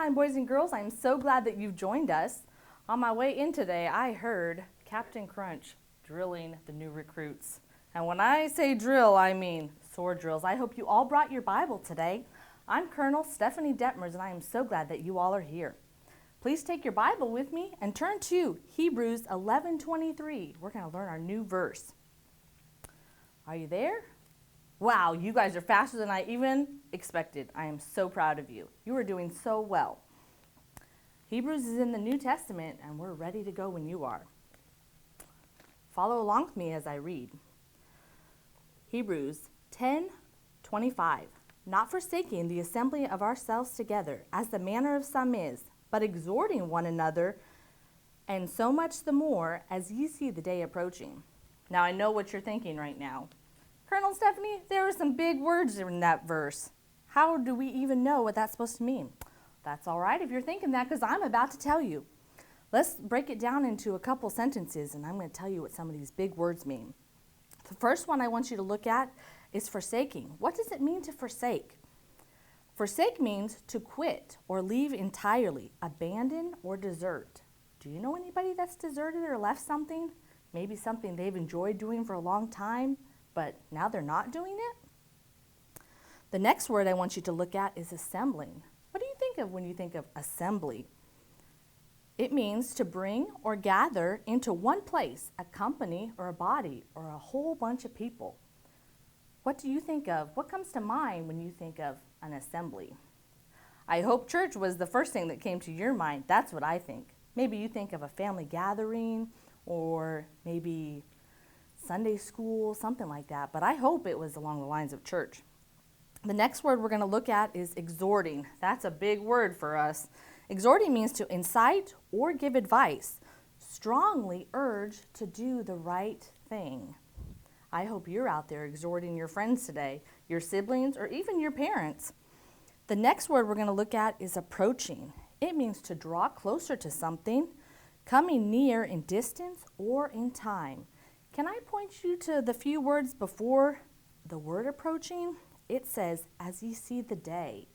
Hi, boys and girls. I'm so glad that you've joined us. On my way in today, I heard Captain Crunch drilling the new recruits. And when I say drill, I mean sword drills. I hope you all brought your Bible today. I'm Colonel Stephanie Detmers, and I am so glad that you all are here. Please take your Bible with me and turn to Hebrews 11:23. We're going to learn our new verse. Are you there? Wow, you guys are faster than I even expected. I am so proud of you. You are doing so well. Hebrews is in the New Testament, and we're ready to go when you are. Follow along with me as I read. Hebrews 10:25. Not forsaking the assembly of ourselves together, as the manner of some is, but exhorting one another, and so much the more as ye see the day approaching. Now I know what you're thinking right now. Colonel Stephanie, there are some big words in that verse. How do we even know what that's supposed to mean? That's all right if you're thinking that, because I'm about to tell you. Let's break it down into a couple sentences, and I'm going to tell you what some of these big words mean. The first one I want you to look at is forsaking. What does it mean to forsake? Forsake means to quit or leave entirely, abandon or desert. Do you know anybody that's deserted or left something? Maybe something they've enjoyed doing for a long time, but now they're not doing it? The next word I want you to look at is assembling. What do you think of when you think of assembly? It means to bring or gather into one place a company or a body or a whole bunch of people. What do you think of? What comes to mind when you think of an assembly? I hope church was the first thing that came to your mind. That's what I think. Maybe you think of a family gathering or maybe Sunday school, something like that. But I hope it was along the lines of church. The next word we're going to look at is exhorting. That's a big word for us. Exhorting means to incite or give advice, strongly urge to do the right thing. I hope you're out there exhorting your friends today, your siblings, or even your parents. The next word we're going to look at is approaching. It means to draw closer to something, coming near in distance or in time. Can I point you to the few words before the word approaching? It says, as ye see the day.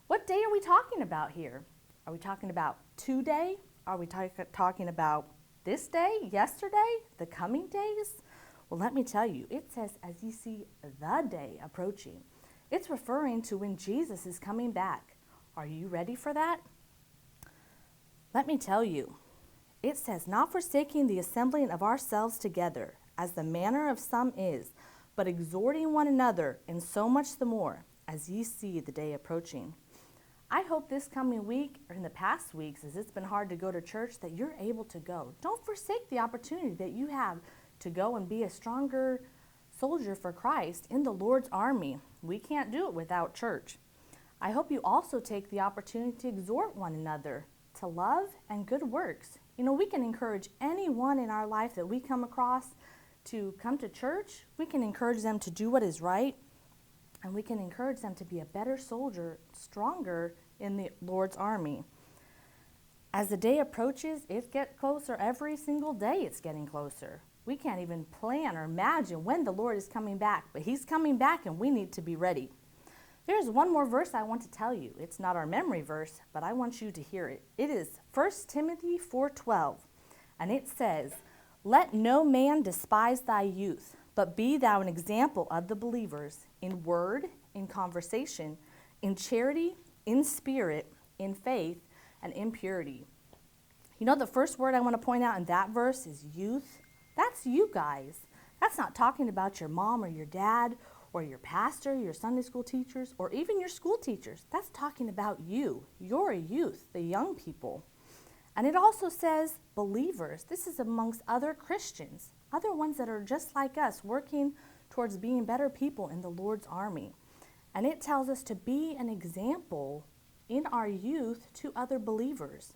What day are we talking about here? Are we talking about today? Are we talking about this day, yesterday, the coming days? Well, let me tell you, it says, as ye see the day approaching. It's referring to when Jesus is coming back. Are you ready for that? Let me tell you, it says, not forsaking the assembling of ourselves together, as the manner of some is, but exhorting one another, and so much the more, as ye see the day approaching. I hope this coming week, or in the past weeks, as it's been hard to go to church, that you're able to go. Don't forsake the opportunity that you have to go and be a stronger soldier for Christ in the Lord's army. We can't do it without church. I hope you also take the opportunity to exhort one another to love and good works. You know, we can encourage anyone in our life that we come across to come to church. We can encourage them to do what is right, and we can encourage them to be a better soldier, stronger in the Lord's army. As the day approaches, it gets closer every single day. It's getting closer. We can't even plan or imagine when the Lord is coming back, but he's coming back and we need to be ready. There's one more verse I want to tell you. It's not our memory verse, but I want you to hear it. It is 1 Timothy 4:12, and it says, let no man despise thy youth, but be thou an example of the believers in word, in conversation, in charity, in spirit, in faith, and in purity. You know, the first word I want to point out in that verse is youth. That's you guys. That's not talking about your mom or your dad or your pastor, your Sunday school teachers, or even your school teachers. That's talking about you. You're a youth, the young people. And it also says believers. This is amongst other Christians, other ones that are just like us, working towards being better people in the Lord's army. And it tells us to be an example in our youth to other believers.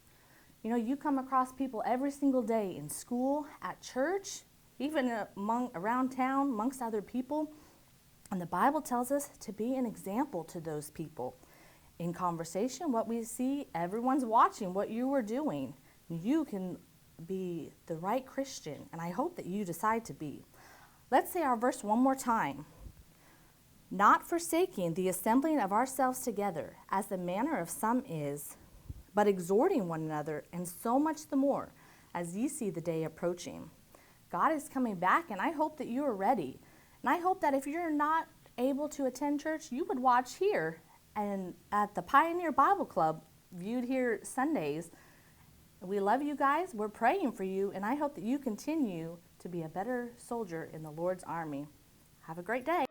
You know, you come across people every single day in school, at church, even around town, amongst other people. And the Bible tells us to be an example to those people. In conversation, what we see, everyone's watching what you are doing. You can be the right Christian, and I hope that you decide to be. Let's say our verse one more time. Not forsaking the assembling of ourselves together, as the manner of some is, but exhorting one another, and so much the more as ye see the day approaching. God is coming back, and I hope that you are ready. And I hope that if you're not able to attend church, you would watch here and at the Pioneer Bible Club, viewed here Sundays. We love you guys. We're praying for you, and I hope that you continue to be a better soldier in the Lord's army. Have a great day.